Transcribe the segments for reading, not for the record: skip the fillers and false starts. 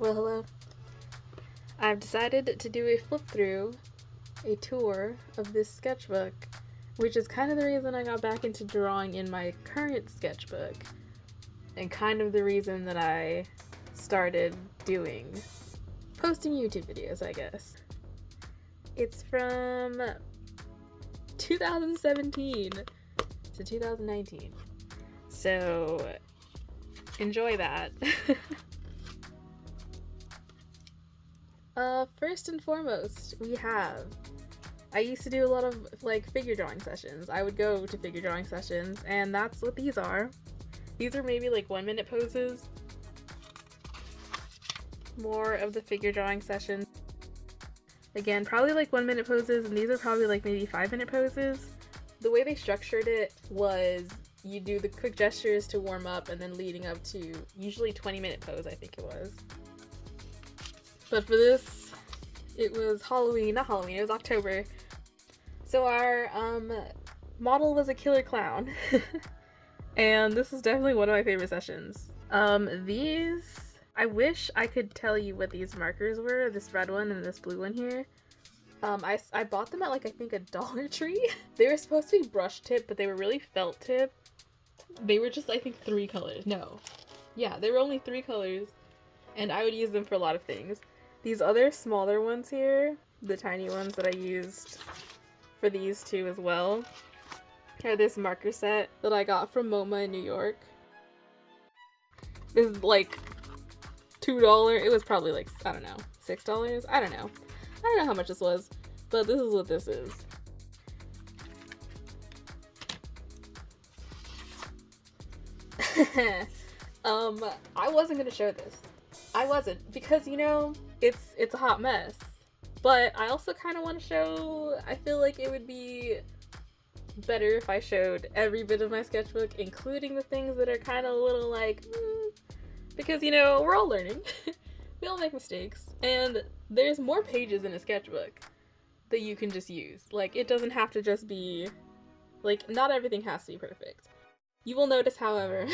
Well, hello. I've decided to do a flip through, a tour of this sketchbook, which is kind of the reason I got back into drawing in my current sketchbook, and kind of the reason that I started posting YouTube videos, I guess. It's from 2017 to 2019, so enjoy that. First and foremost, I used to do a lot of, figure drawing sessions. I would go to figure drawing sessions, and that's what these are. These are maybe, 1-minute poses. More of the figure drawing sessions. Again, probably, 1-minute poses, and these are probably, maybe 5-minute poses. The way they structured it was you do the quick gestures to warm up, and then leading up to usually 20-minute pose, I think it was. But for this, it was it was October. So our model was a killer clown. And this is definitely one of my favorite sessions. I wish I could tell you what these markers were, this red one and this blue one here. I bought them at I think a Dollar Tree. They were supposed to be brush tip, but they were really felt tip. They were just, I think, 3 colors. No. Yeah, they were only 3 colors. And I would use them for a lot of things. These other smaller ones here, the tiny ones that I used for these two as well, are this marker set that I got from MoMA in New York. This is $2. It was probably I don't know, $6? I don't know how much this was, but this is what this is. I wasn't gonna show this. I wasn't, because it's a hot mess. But I also kind of want to show, I feel like it would be better if I showed every bit of my sketchbook, including the things that are kind of a little because we're all learning. We all make mistakes, and there's more pages in a sketchbook that you can just use. It doesn't have to just be, not everything has to be perfect. You will notice, however,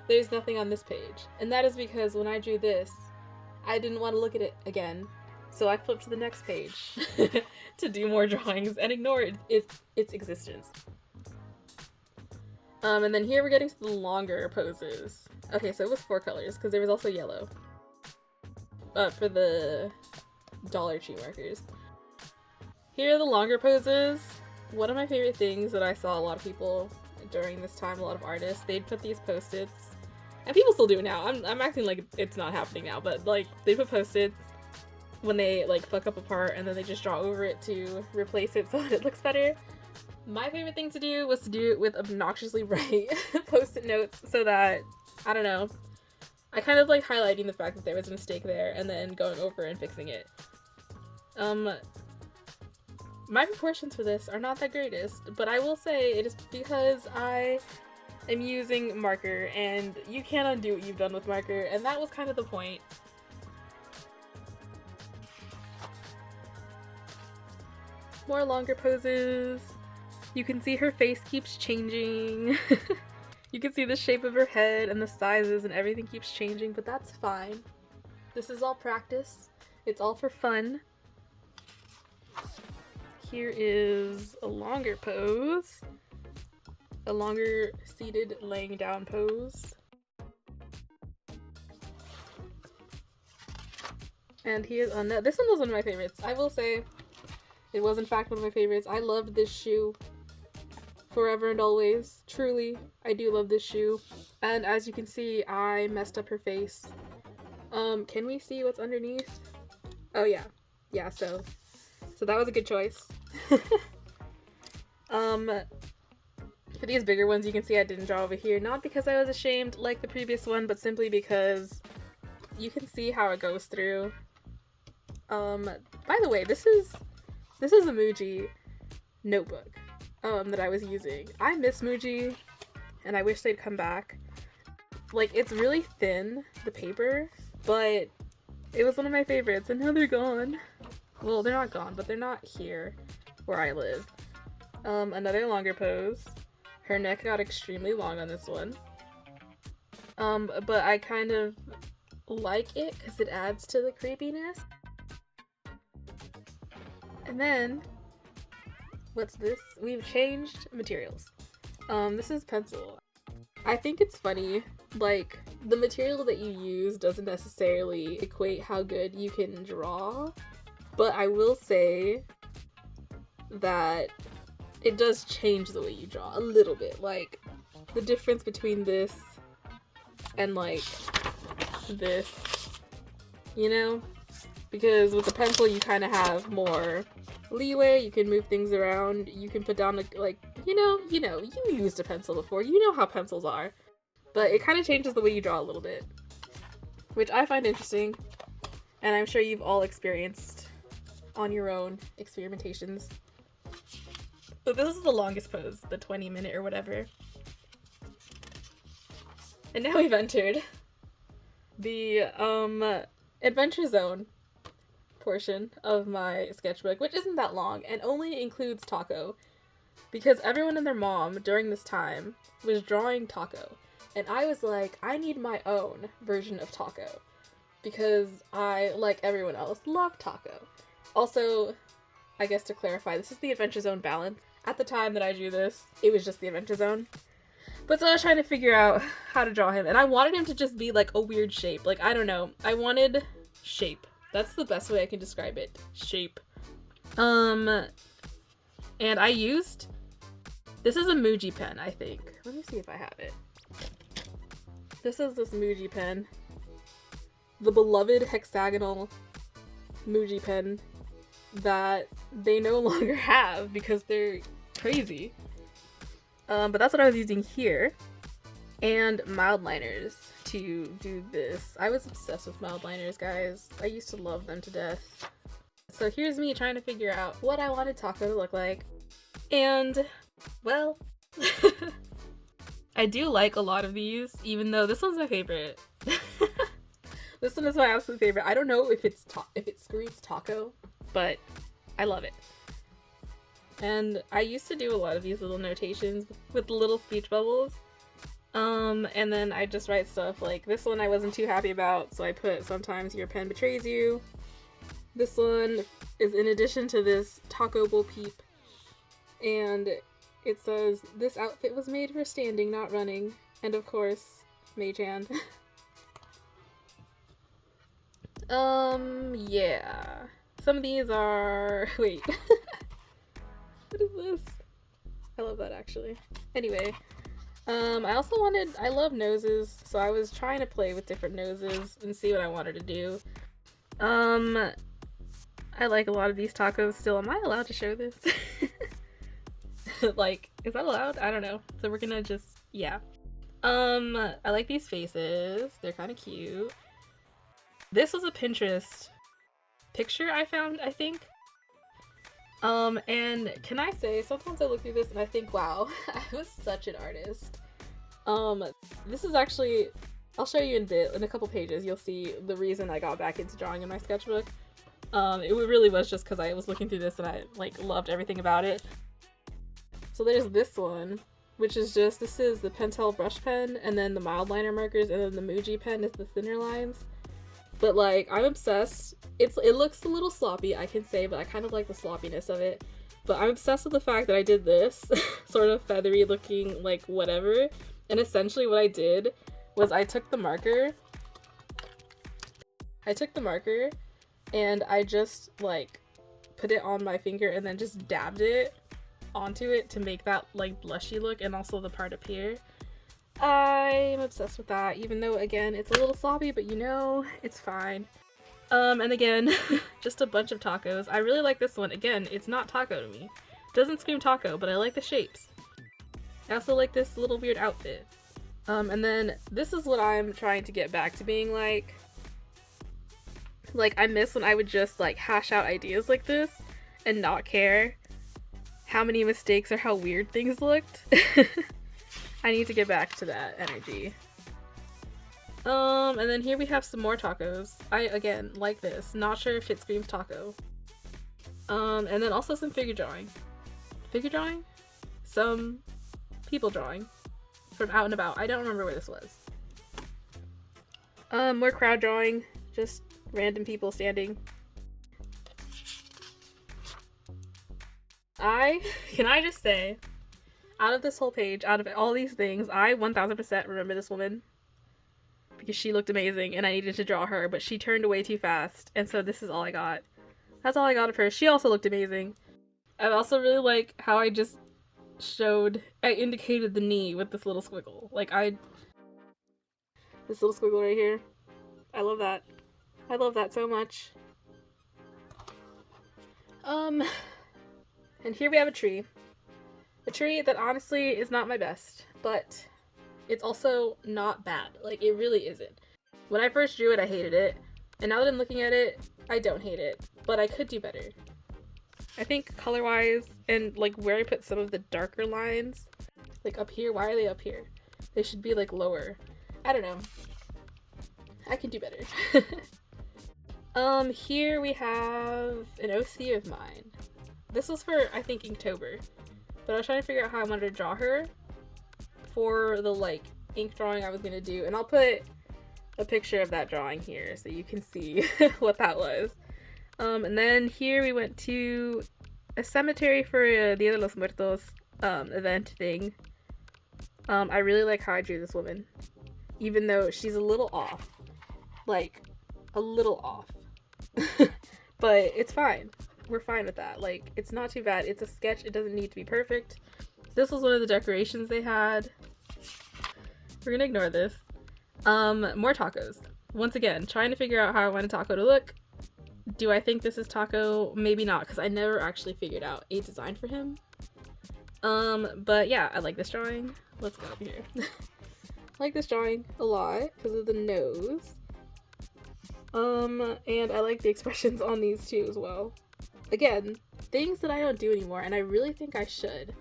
there's nothing on this page, and that is because when I drew this, I didn't want to look at it again, so I flipped to the next page to do more drawings and ignore its existence. And then here we're getting to the longer poses. Okay, so it was 4 colors, because there was also yellow. For the Dollar Tree markers. Here are the longer poses. One of my favorite things that I saw a lot of people during this time, a lot of artists, they'd put these post-its, and people still do it now. I'm acting like it's not happening now, but they put post-its when they fuck up a part, and then they just draw over it to replace it so that it looks better. My favorite thing to do was to do it with obnoxiously bright post-it notes, so that, I don't know, I kind of highlighting the fact that there was a mistake there and then going over and fixing it. My proportions for this are not the greatest, but I will say it is because I am using marker, and you can't undo what you've done with marker, and that was kind of the point. More longer poses. You can see her face keeps changing. You can see the shape of her head and the sizes and everything keeps changing, but that's fine. This is all practice. It's all for fun. Here is a longer pose. A longer seated laying down pose. And here's another. This one was one of my favorites. I will say it was in fact one of my favorites. I loved this shoe. Forever and always. Truly, I do love this shoe. And as you can see, I messed up her face. Can we see what's underneath? Oh yeah. Yeah, so that was a good choice. For these bigger ones, you can see I didn't draw over here. Not because I was ashamed like the previous one, but simply because you can see how it goes through. By the way, this is a Muji notebook. That I was using. I miss Muji, and I wish they'd come back. It's really thin, the paper, but it was one of my favorites, and now they're gone. Well, they're not gone, but they're not here where I live. Another longer pose. Her neck got extremely long on this one. But I kind of like it because it adds to the creepiness. And then, what's this? We've changed materials. This is pencil. I think it's funny, like, the material that you use doesn't necessarily equate how good you can draw, but I will say that it does change the way you draw a little bit. Like, the difference between this and, like, this, you know? Because with the pencil you kind of have more leeway, you can move things around, you can put down, like, you used a pencil before, you know how pencils are. But it kind of changes the way you draw a little bit, which I find interesting, and I'm sure you've all experienced on your own experimentations. So this is the longest pose, the 20-minute or whatever. And now we've entered the Adventure Zone portion of my sketchbook, which isn't that long and only includes taco, because everyone and their mom during this time was drawing taco, and I was like, I need my own version of taco because I, like everyone else, love taco. Also, I guess to clarify, this is the Adventure Zone balance. At the time that I drew this, it was just the Adventure Zone. But so I was trying to figure out how to draw him, and I wanted him to just be like a weird shape. Like, I don't know. I wanted shape. That's the best way I can describe it. Shape. And I used, this is a Muji pen, I think. Let me see if I have it. This is this Muji pen. The beloved hexagonal Muji pen that they no longer have because they're crazy. But that's what I was using here. And mild liners to do this. I was obsessed with mild liners, guys. I used to love them to death. So here's me trying to figure out what I wanted taco to look like. And, well, I do like a lot of these, even though this one's my favorite. This one is my absolute favorite. I don't know if it screams taco, but I love it. And I used to do a lot of these little notations with little speech bubbles. And then I just write stuff like this one I wasn't too happy about, so I put sometimes your pen betrays you. This one is in addition to this taco bowl peep, and it says this outfit was made for standing, not running, and of course mage hand. Yeah, some of these are wait. What is this? I love that actually. Anyway, I love noses, so I was trying to play with different noses and see what I wanted to do. I like a lot of these tacos still. Am I allowed to show this? Like, is that allowed? I don't know. So we're gonna just, yeah. I like these faces. They're kind of cute. This was a Pinterest picture I found, I think. And can I say, sometimes I look through this and I think, wow, I was such an artist. This is actually, I'll show you in a couple pages, you'll see the reason I got back into drawing in my sketchbook. It really was just because I was looking through this and I, like, loved everything about it. So there's this one, which is just, this is the Pentel brush pen, and then the mild liner markers, and then the Muji pen is the thinner lines. But, like, I'm obsessed. It looks a little sloppy, I can say, but I kind of like the sloppiness of it. But I'm obsessed with the fact that I did this sort of feathery looking, like, whatever. And essentially what I did was I took the marker and I just, like, put it on my finger and then just dabbed it onto it to make that, like, blushy look, and also the part up here. I'm obsessed with that, even though, again, it's a little sloppy, but you know, it's fine. And again, just a bunch of tacos. I really like this one. Again, it's not taco to me. Doesn't scream taco, but I like the shapes. I also like this little weird outfit. And then this is what I'm trying to get back to being like. Like, I miss when I would just, like, hash out ideas like this and not care how many mistakes or how weird things looked. I need to get back to that energy. And then here we have some more tacos. I, again, like this. Not sure if it screams taco. And then also some figure drawing. Figure drawing? Some people drawing from out and about. I don't remember where this was. More crowd drawing, just random people standing. Can I just say, out of this whole page, out of all these things, I 1000% remember this woman because she looked amazing and I needed to draw her, but she turned away too fast, and so this is all I got. That's all I got of her. She also looked amazing. I also really like how I indicated the knee with this little squiggle. This little squiggle right here. I love that. I love that so much. And here we have a tree. A tree that honestly is not my best, but it's also not bad. Like, it really isn't. When I first drew it, I hated it. And now that I'm looking at it, I don't hate it. But I could do better. I think color-wise, and like where I put some of the darker lines, like up here, why are they up here? They should be like lower. I don't know. I can do better. Here we have an OC of mine. This was for, I think, Inktober. But I was trying to figure out how I wanted to draw her for the, like, ink drawing I was gonna do. And I'll put a picture of that drawing here so you can see what that was. And then here we went to a cemetery for a Dia de los Muertos event thing. I really like how I drew this woman. Even though she's a little off. Like, a little off. But it's fine. We're fine with that. Like, it's not too bad. It's a sketch. It doesn't need to be perfect. This was one of the decorations they had. We're gonna ignore this. More tacos. Once again, trying to figure out how I want a taco to look. Do I think this is taco? Maybe not, because I never actually figured out a design for him. But yeah, I like this drawing. Let's go over here. I like this drawing a lot because of the nose. And I like the expressions on these too as well. Again, things that I don't do anymore, and I really think I should,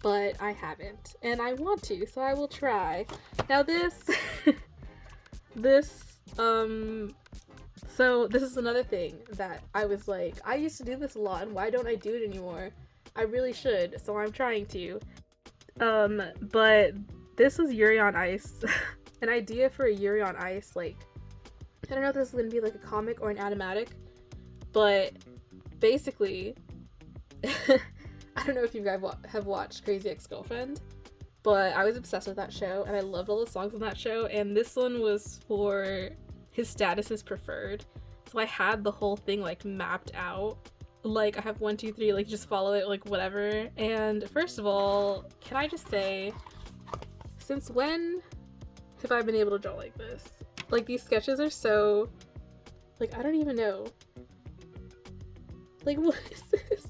but I haven't, and I want to, so I will try. Now this, so this is another thing that I was like, I used to do this a lot, and why don't I do it anymore? I really should, so I'm trying to. But this was Yuri on Ice. An idea for a Yuri on Ice, like, I don't know if this is gonna be like a comic or an animatic, but basically, I don't know if you guys have watched Crazy Ex-Girlfriend, but I was obsessed with that show, and I loved all the songs on that show, and this one was for his status is preferred, so I had the whole thing, like, mapped out. Like, I have 1, 2, 3, like, just follow it, like, whatever. And first of all, can I just say, since when have I been able to draw like this? Like, these sketches are so, like, I don't even know. Like, what is this?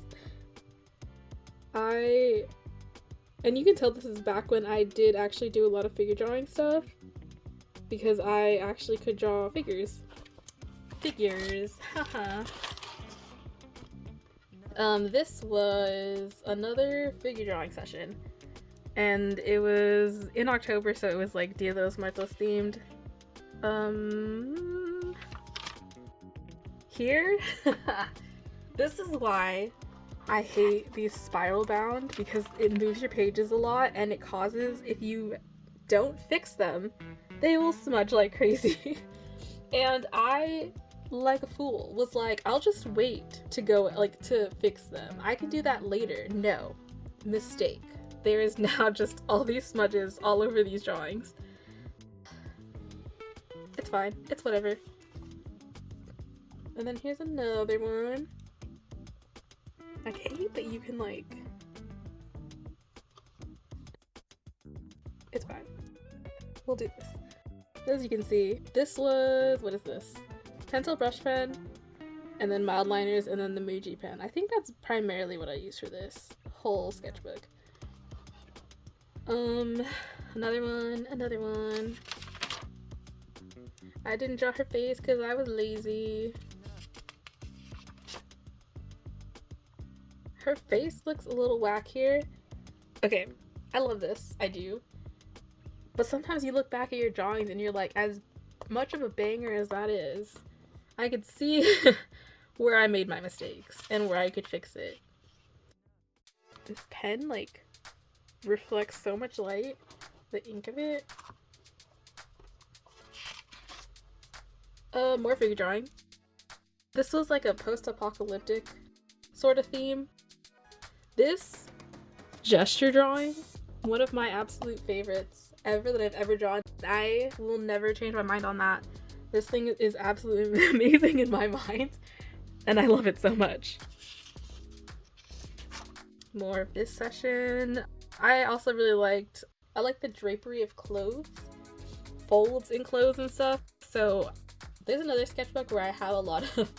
And you can tell this is back when I did actually do a lot of figure drawing stuff, because I actually could draw figures. Haha. This was another figure drawing session, and it was in October, so it was like Dia de los Muertos themed. Here, this is why I hate these spiral bound, because it moves your pages a lot, and it causes, if you don't fix them, they will smudge like crazy. And I, like a fool, was like, I'll just wait to go, like, to fix them. I can do that later. No. Mistake. There is now just all these smudges all over these drawings. It's fine. It's whatever. And then here's another one. I hate that you can, like... It's fine. We'll do this. As you can see, this was... What is this? Pencil brush pen, and then mild liners, and then the Muji pen. I think that's primarily what I use for this whole sketchbook. Another one. I didn't draw her face because I was lazy. Her face looks a little whack here. Okay, I love this. I do. But sometimes you look back at your drawings and you're like, as much of a banger as that is, I could see where I made my mistakes and where I could fix it. This pen, like, reflects so much light. The ink of it. More figure drawing. This was like a post-apocalyptic sort of theme. This gesture drawing, one of my absolute favorites ever that I've ever drawn. I will never change my mind on that. This thing is absolutely amazing in my mind, and I love it so much. More of this session. I also really liked the drapery of clothes, folds in clothes and stuff. So there's another sketchbook where I have a lot of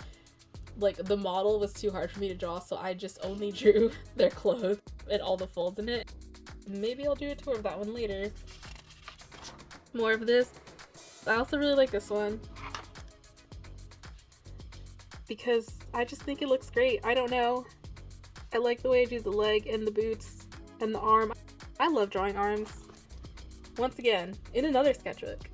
like the model was too hard for me to draw, so I just only drew their clothes and all the folds in it. Maybe I'll do a tour of that one later. More of this. I also really like this one because I just think it looks great. I don't know. I like the way I do the leg and the boots and the arm. I love drawing arms. Once again, in another sketchbook,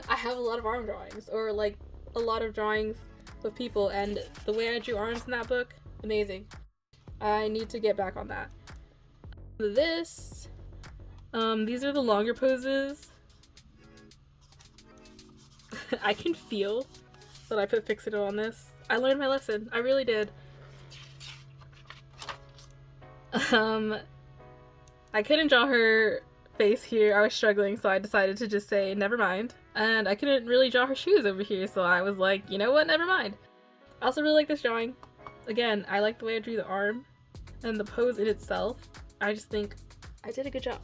I have a lot of arm drawings, or like a lot of drawings of people, and the way I drew arms in that book, amazing. I need to get back on that. This, these are the longer poses. I can feel that I put fixative on this. I learned my lesson. I really did. I couldn't draw her face here. I was struggling, so I decided to just say never mind. And I couldn't really draw her shoes over here, so I was like, you know what, never mind. I also really like this drawing. Again, I like the way I drew the arm and the pose in itself. I just think I did a good job.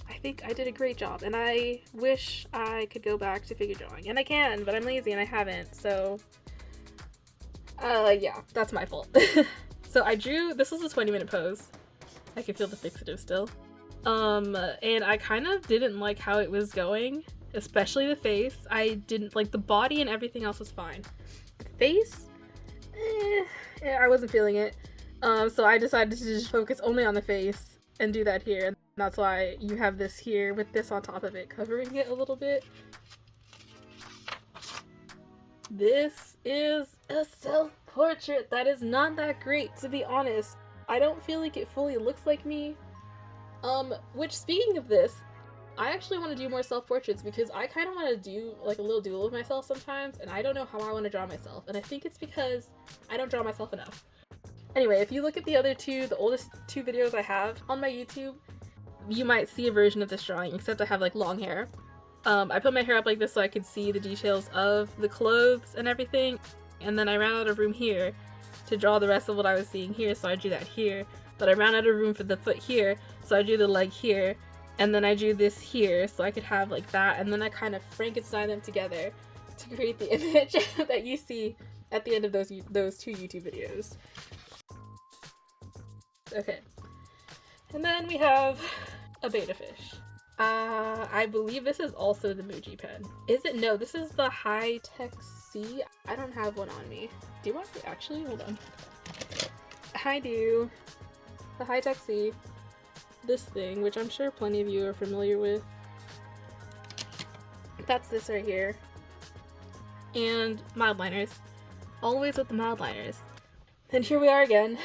I think I did a great job, and I wish I could go back to figure drawing. And I can, but I'm lazy and I haven't, so yeah, that's my fault. So I drew, this was a 20-minute pose. I can feel the fixative still. And I kind of didn't like how it was going, especially the face. I didn't like the body, and everything else was fine. The face, I wasn't feeling it. So I decided to just focus only on the face and do that here. And that's why you have this here with this on top of it, covering it a little bit. This is a self-portrait that is not that great, to be honest. I don't feel like it fully looks like me. Which, speaking of this, I actually want to do more self-portraits because I kind of want to do like a little duel of myself sometimes, and I don't know how I want to draw myself, and I think it's because I don't draw myself enough. Anyway, if you look at the other two, the oldest two videos I have on my YouTube, you might see a version of this drawing, except I have like long hair. I put my hair up like this so I could see the details of the clothes and everything, and then I ran out of room here to draw the rest of what I was seeing here, so I drew that here. But I ran out of room for the foot here, so I drew the leg here, and then I drew this here so I could have like that, and then I kind of Frankenstein them together to create the image that you see at the end of those two YouTube videos. Okay, and then we have a beta fish. I believe this is also the Muji pen. Is it? No, this is the High Tech C. I don't have one on me. Do you want to actually? Hold on. I do. The High Tech C. This thing, which I'm sure plenty of you are familiar with. That's this right here. And mild liners. Always with the mild liners. And here we are again.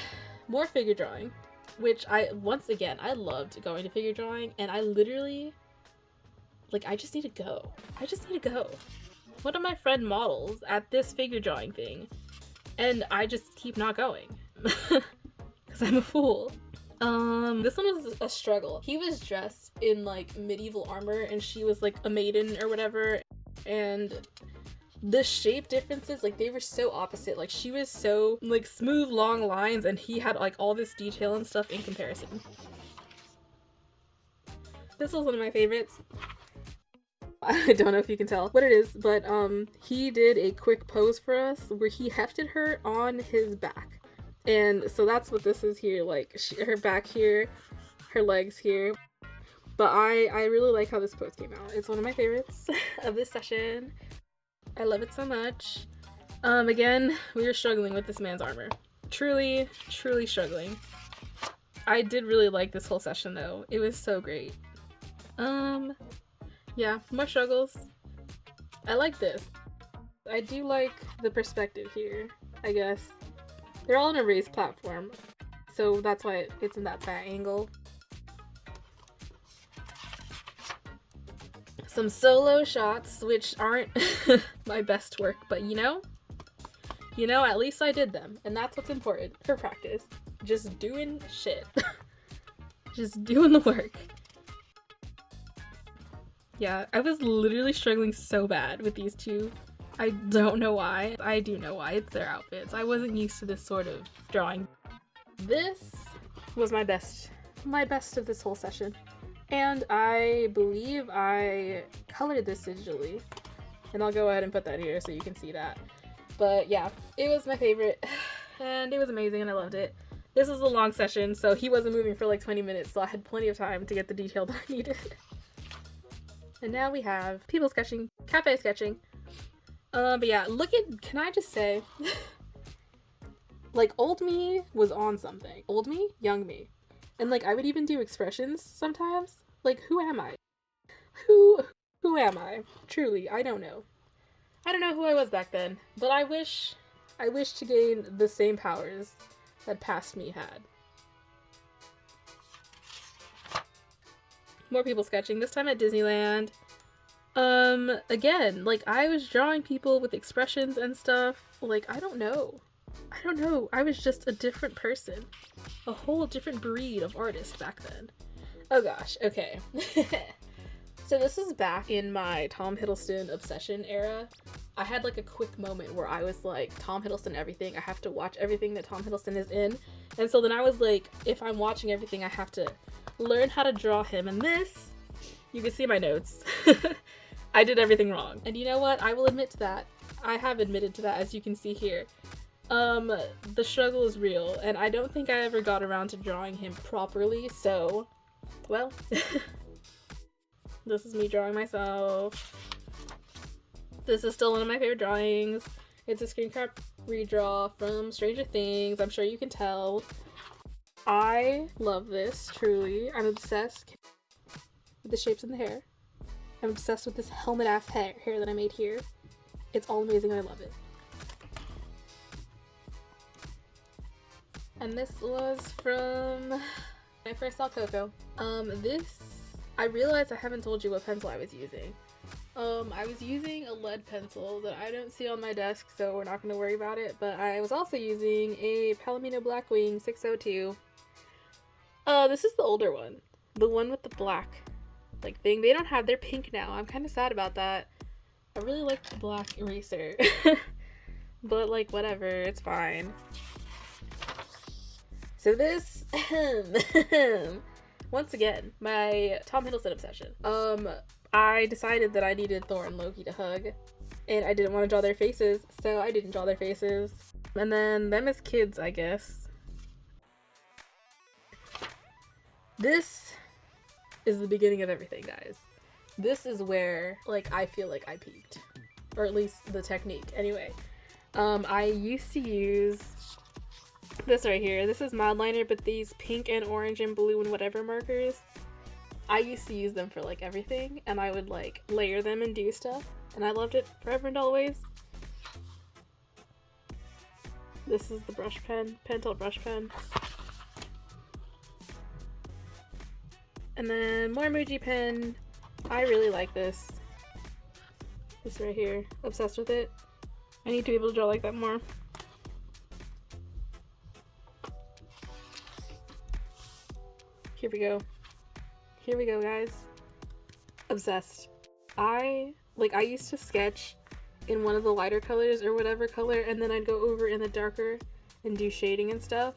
More figure drawing. Which once again, I loved going to figure drawing, and I literally, like, I just need to go. I just need to go. One of my friend models at this figure drawing thing, and I just keep not going. Because I'm a fool. This one was a struggle. He was dressed in, like, medieval armor, and she was, like, a maiden or whatever, and the shape differences, like, they were so opposite. Like, she was so, like, smooth, long lines, and he had, like, all this detail and stuff in comparison. This was one of my favorites. I don't know if you can tell what it is, but, he did a quick pose for us where he hefted her on his back. And so that's what this is here, like, her back here, her legs here. But I really like how this pose came out. It's one of my favorites of this session. I love it so much. Again, we were struggling with this man's armor. Truly, truly struggling. I did really like this whole session though. It was so great. Yeah, more struggles. I like this. I do like the perspective here, I guess. They're all on a raised platform, so that's why it's in that fat angle. some solo shots, which aren't my best work, but you know, at least I did them, and that's what's important for practice. Just doing shit. Just doing the work. Yeah, I was literally struggling so bad with these two. I don't know why. I do know why. It's their outfits. I wasn't used to this sort of drawing. This was my best of this whole session. And I believe I colored this digitally. And I'll go ahead and put that here so you can see that. But yeah, it was my favorite. And it was amazing and I loved it. This was a long session, so he wasn't moving for like 20 minutes, so I had plenty of time to get the detail that I needed. And now we have people sketching, cafe sketching. But yeah, can I just say, like, old me was on something. Old me, young me. And like, I would even do expressions sometimes. Like, who am I? Who am I? Truly, I don't know. I don't know who I was back then, but I wish to gain the same powers that past me had. More people sketching, this time at Disneyland. Again, like, I was drawing people with expressions and stuff. Like, I don't know. I was just a different person. A whole different breed of artist back then. Oh gosh, okay. So this is back in my Tom Hiddleston obsession era. I had like a quick moment where I was like, Tom Hiddleston everything. I have to watch everything that Tom Hiddleston is in. And so then I was like, if I'm watching everything, I have to learn how to draw him. And this, you can see my notes. I did everything wrong. And you know what? I will admit to that. I have admitted to that, as you can see here. The struggle is real, and I don't think I ever got around to drawing him properly, so, well, this is me drawing myself. This is still one of my favorite drawings. It's a screen cap redraw from Stranger Things, I'm sure you can tell. I love this, truly. I'm obsessed with the shapes in the hair. I'm obsessed with this helmet-ass hair that I made here. It's all amazing and I love it. And this was from when I first saw Coco. I realized I haven't told you what pencil I was using. I was using a lead pencil that I don't see on my desk, so we're not going to worry about it, but I was also using a Palomino Blackwing 602. This is the older one. The one with the black thing. They don't have, they're pink now. I'm kind of sad about that. I really like the black eraser. But like, whatever, it's fine. So this, once again, my Tom Hiddleston obsession. I decided that I needed Thor and Loki to hug, and I didn't want to draw their faces, so I didn't draw their faces. And then them as kids, I guess. This is the beginning of everything, guys. This is where, like, I feel like I peaked. Or at least the technique. Anyway, I used to use this right here. This is mild liner, but these pink and orange and blue and whatever markers, I used to use them for like everything, and I would like layer them and do stuff, and I loved it forever and always. This is the brush pen, Pentel brush pen. And then more emoji pen. I really like this. This right here. Obsessed with it. I need to be able to draw like that more. Here we go. Here we go, guys. Obsessed. I used to sketch in one of the lighter colors or whatever color, and then I'd go over in the darker and do shading and stuff.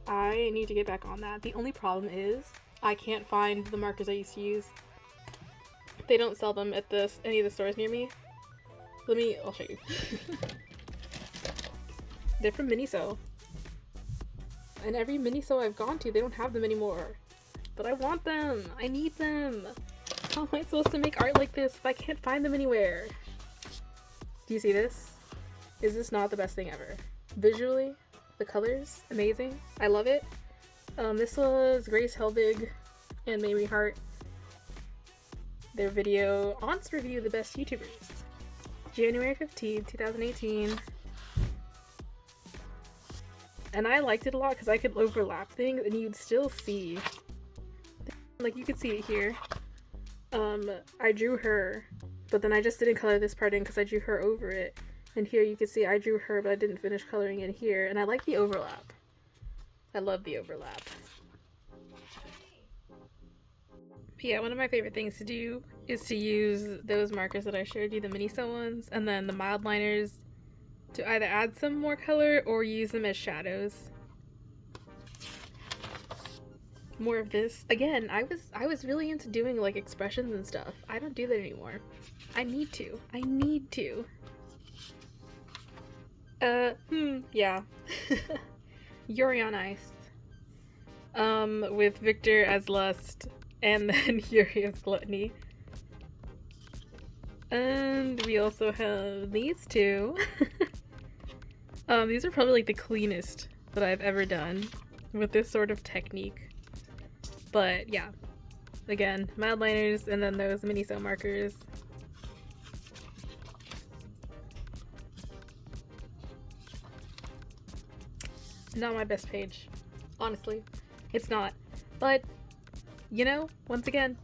I need to get back on that. The only problem is I can't find the markers I used to use. They don't sell them at any of the stores near me. I'll show you. They're from Miniso. And every Miniso I've gone to, they don't have them anymore. But I want them! I need them! How am I supposed to make art like this if I can't find them anywhere? Do you see this? Is this not the best thing ever? Visually, the colors, amazing. I love it. This was Grace Helbig and Mamie Hart. Their video, Aunt's Review the Best YouTubers. January 15th, 2018. And I liked it a lot because I could overlap things and you'd still see. Like, you could see it here. I drew her, but then I just didn't color this part in because I drew her over it. And here you can see I drew her, but I didn't finish coloring in here. And I like the overlap. I love the overlap. But yeah, one of my favorite things to do is to use those markers that I showed you, the Miniso ones, and then the mild liners to either add some more color or use them as shadows. More of this. Again, I was really into doing like expressions and stuff. I don't do that anymore. I need to. Yeah. Yuri on Ice. With Victor as Lust and then Yuri as Gluttony. And we also have these two. These are probably like the cleanest that I've ever done with this sort of technique. But yeah, again, mild liners and then those Miniso markers. Not my best page, honestly. It's not. But, you know, once again,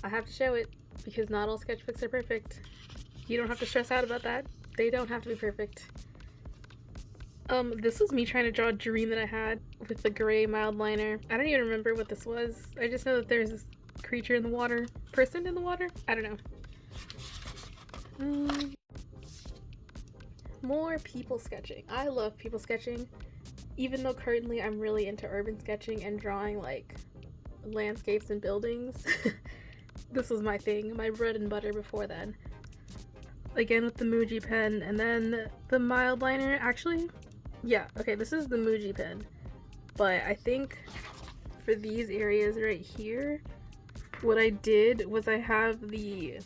I have to show it because not all sketchbooks are perfect. You don't have to stress out about that. They don't have to be perfect. This was me trying to draw a dream that I had with the gray mild liner. I don't even remember what this was. I just know that there's this creature in the water. Person in the water? I don't know. More people sketching. I love people sketching. Even though currently I'm really into urban sketching and drawing like landscapes and buildings. This was my thing, my bread and butter before then. Again with the Muji pen and then the mild liner. Actually, yeah, okay, this is the Muji pen. But I think for these areas right here, what I did was I have the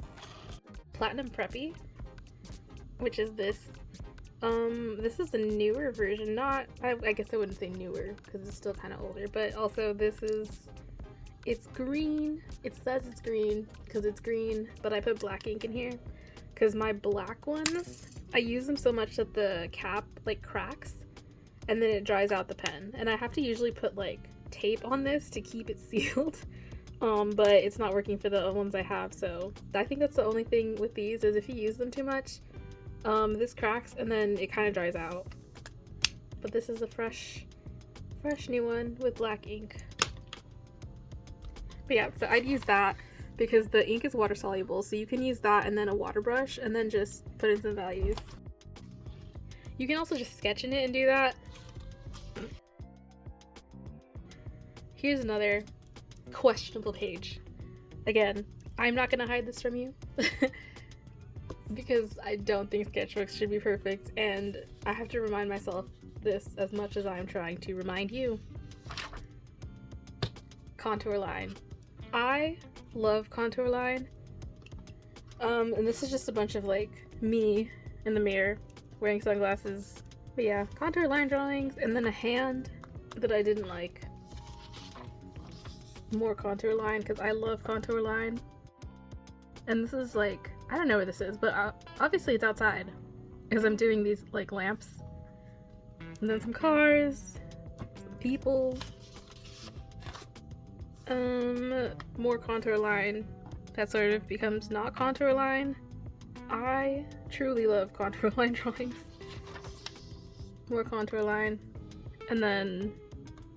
Platinum Preppy, which is this. This is the newer version, I guess I wouldn't say newer because it's still kind of older, but also it's green. It says it's green because it's green, but I put black ink in here because my black ones, I use them so much that the cap like cracks and then it dries out the pen, and I have to usually put like tape on this to keep it sealed. But it's not working for the ones I have, so I think that's the only thing with these is if you use them too much, this cracks and then it kind of dries out. But this is a fresh new one with black ink. But yeah, so I'd use that because the ink is water soluble, so you can use that and then a water brush and then just put in some values. You can also just sketch in it and do that. Here's another questionable page. Again, I'm not gonna hide this from you. Because I don't think sketchbooks should be perfect, and I have to remind myself this as much as I'm trying to remind you. Contour line. I love contour line. And this is just a bunch of like me in the mirror wearing sunglasses. But yeah, contour line drawings, and then a hand that I didn't like. More contour line because I love contour line. And this is like, I don't know where this is, but obviously it's outside because I'm doing these like lamps. And then some cars, some people, more contour line that sort of becomes not contour line. I truly love contour line drawings. More contour line. And then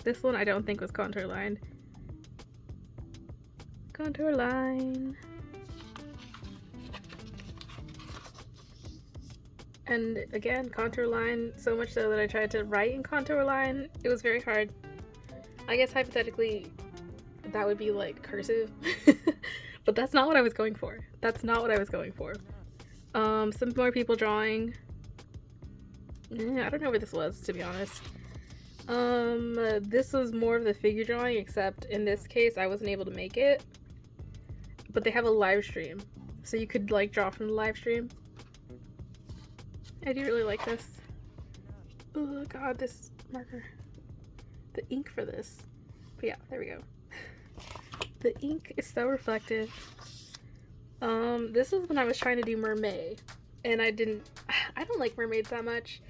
this one I don't think was contour line. Contour line. And again, contour line, so much so that I tried to write in contour line. It was very hard. I guess hypothetically that would be like cursive. But that's not what I was going for. Some more people drawing. I don't know where this was, to be honest. This was more of the figure drawing, except in this case I wasn't able to make it. But they have a live stream, so you could like draw from the live stream. I do really like this. Oh god, this marker. The ink for this. But yeah, there we go. The ink is so reflective. This is when I was trying to do mermaid, and I don't like mermaids that much.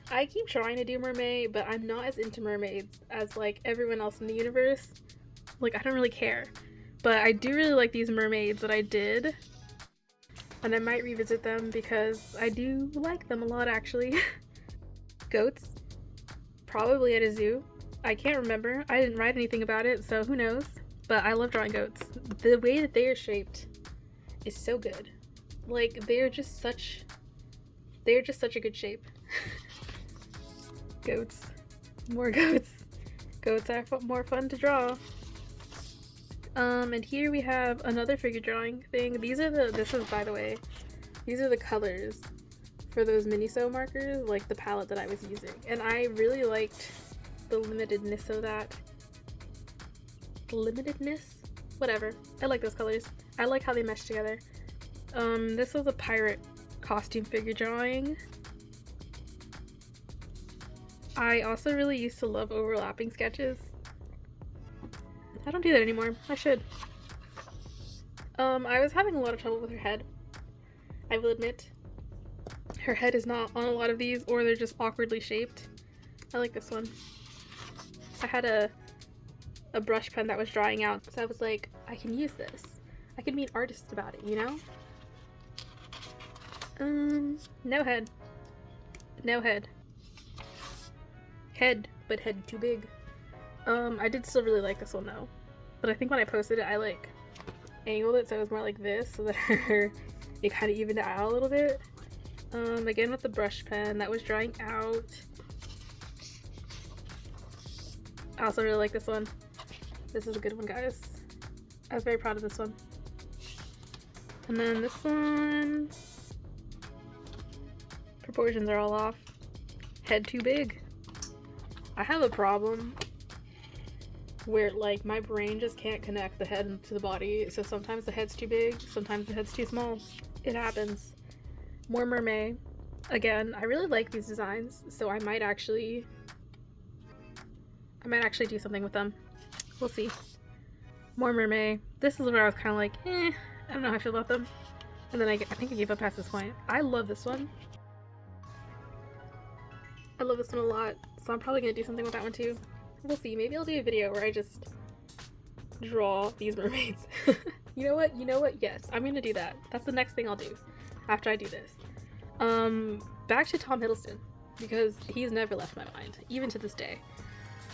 I keep trying to do mermaid, but I'm not as into mermaids as like everyone else in the universe. Like, I don't really care. But I do really like these mermaids that I did. And I might revisit them because I do like them a lot, actually. Goats. Probably at a zoo. I can't remember. I didn't write anything about it, so who knows. But I love drawing goats. The way that they are shaped is so good. Like, they're just such a good shape. Goats. More goats. Goats are more fun to draw. And here we have another figure drawing thing. These are by the way, these are the colors for those Miniso markers, like the palette that I was using. And I really liked the limitedness of that. Limitedness? Whatever. I like those colors. I like how they mesh together. This was a pirate costume figure drawing. I also really used to love overlapping sketches. I don't do that anymore. I should. I was having a lot of trouble with her head. I will admit. Her head is not on a lot of these, or they're just awkwardly shaped. I like this one. I had a brush pen that was drying out, so I was like, I can use this. I can be an artist about it, you know? No head. No head. Head, but head too big. I did still really like this one though. But I think when I posted it, I like angled it so it was more like this, so that it kind of evened it out a little bit. Again with the brush pen that was drying out. I also really like this one. This is a good one, guys. I was very proud of this one. And then this one, proportions are all off. Head too big. I have a problem where like my brain just can't connect the head to the body, so sometimes the head's too big, sometimes the head's too small. It happens. More mermaid. Again, I really like these designs, so I might actually do something with them. We'll see. More mermaid. This is where I was kind of like, I don't know how I feel about them. And then I think I gave up past this point. I love this one. I love this one a lot, so I'm probably gonna do something with that one too. We'll see. Maybe I'll do a video where I just draw these mermaids. You know what? You know what? Yes, I'm gonna do that. That's the next thing I'll do after I do this. Back to Tom Hiddleston, because he's never left my mind, even to this day.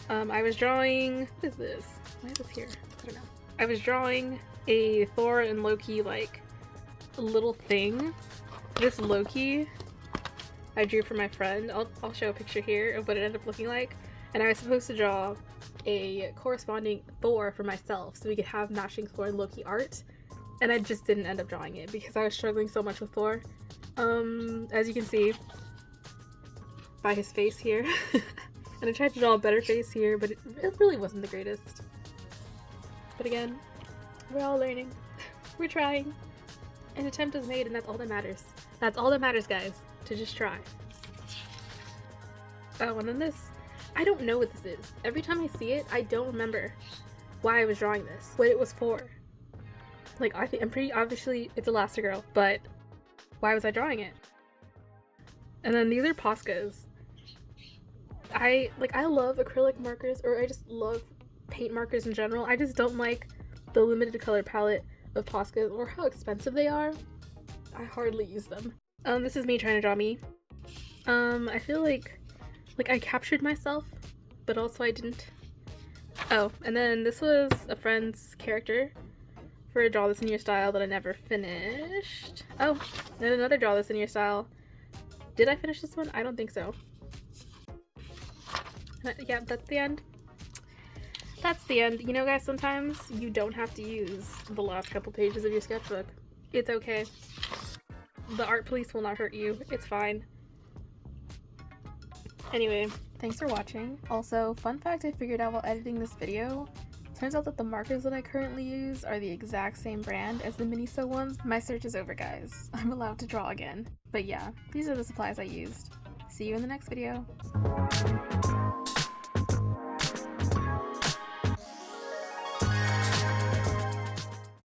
I was drawing, what is this? Why is this here? I don't know. I was drawing a Thor and Loki, like, little thing. This Loki I drew for my friend. I'll show a picture here of what it ended up looking like. And I was supposed to draw a corresponding Thor for myself so we could have matching Thor and Loki art. And I just didn't end up drawing it because I was struggling so much with Thor. As you can see by his face here. And I tried to draw a better face here, but it really wasn't the greatest. But again, we're all learning. We're trying. An attempt is made, and that's all that matters. That's all that matters, guys. To just try. Oh, and then this. I don't know what this is. Every time I see it, I don't remember why I was drawing this. What it was for. Like, I'm pretty obviously it's Elastigirl, but why was I drawing it? And then these are Poscas. I love acrylic markers, or I just love paint markers in general. I just don't like the limited color palette of Poscas or how expensive they are. I hardly use them. This is me trying to draw me. I feel like I captured myself, but also I didn't. Oh, and then this was a friend's character for a Draw This in Your Style that I never finished. Oh, and another Draw This in Your Style. Did I finish this one? I don't think so. Yeah, that's the end. That's the end. You know, guys, sometimes you don't have to use the last couple pages of your sketchbook. It's okay. The art police will not hurt you. It's fine. Anyway, thanks for watching. Also, fun fact I figured out while editing this video. Turns out that the markers that I currently use are the exact same brand as the Miniso ones. My search is over, guys. I'm allowed to draw again. But yeah, these are the supplies I used. See you in the next video.